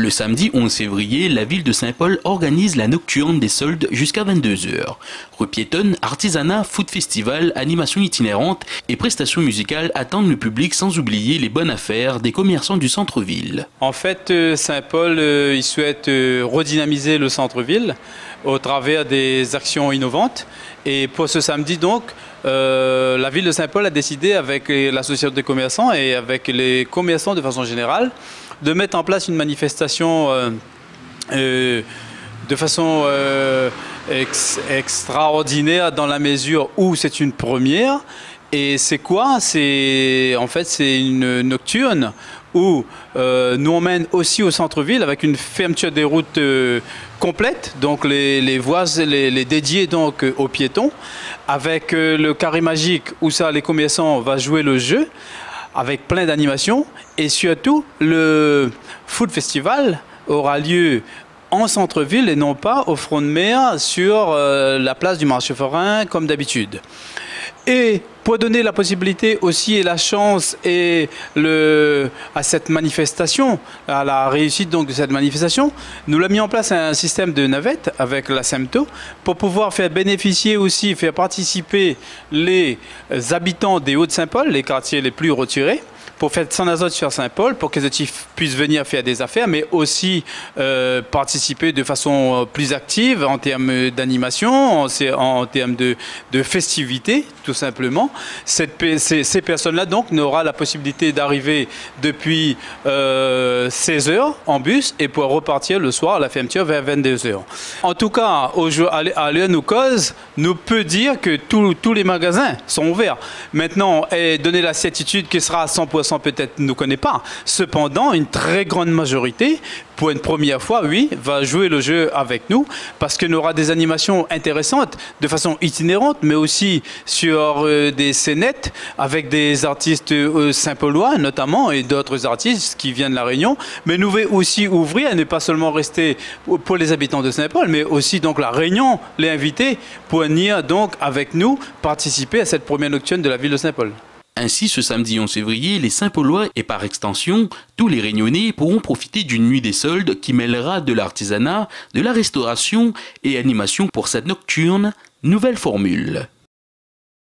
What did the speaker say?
Le samedi 11 février, la ville de Saint-Paul organise la nocturne des soldes jusqu'à 22 h. Rue piétonne, artisanat, food festival, animation itinérante et prestations musicales attendent le public sans oublier les bonnes affaires des commerçants du centre-ville. En fait, Saint-Paul, il souhaite redynamiser le centre-ville au travers des actions innovantes. Et pour ce samedi donc, la ville de Saint-Paul a décidé avec l'association des commerçants et avec les commerçants de façon générale de mettre en place une manifestation de façon extraordinaire dans la mesure où c'est une première. Et c'est quoi? En fait, c'est une nocturne où nous on mène aussi au centre-ville avec une fermeture des routes complète, donc les voies les dédiées donc aux piétons, avec le carré magique où ça les commerçants vont jouer le jeu avec plein d'animations, et surtout le food festival aura lieu en centre-ville et non pas au front de mer sur la place du marché forain comme d'habitude. Et pour donner la possibilité aussi et la chance à cette manifestation, à la réussite donc de cette manifestation, nous avons mis en place un système de navettes avec la SEMTO pour pouvoir faire bénéficier aussi, faire participer les habitants des Hauts-de-Saint-Paul, les quartiers les plus retirés, pour faire Saint-Nazaire sur Saint-Paul, pour qu'ils puissent venir faire des affaires, mais aussi participer de façon plus active en termes d'animation, en termes de festivités, tout simplement. Ces personnes-là, donc, n'auront la possibilité d'arriver depuis 16 h en bus et pour repartir le soir à la fermeture vers 22 h. En tout cas, à l'heure nous cause, nous peut dire que tous les magasins sont ouverts. Maintenant, donner la certitude qu'il sera à 100%, peut-être ne connaît pas. Cependant, une très grande majorité, pour une première fois, oui, va jouer le jeu avec nous parce qu'on aura des animations intéressantes de façon itinérante, mais aussi sur des scénettes avec des artistes saint-paulois notamment et d'autres artistes qui viennent de La Réunion. Mais nous voulons aussi ouvrir, ne pas seulement rester pour les habitants de Saint-Paul, mais aussi donc La Réunion, les inviter pour venir donc avec nous participer à cette première nocturne de la ville de Saint-Paul. Ainsi, ce samedi 11 février, les Saint-Paulois et par extension, tous les Réunionnais pourront profiter d'une nuit des soldes qui mêlera de l'artisanat, de la restauration et animation pour cette nocturne nouvelle formule.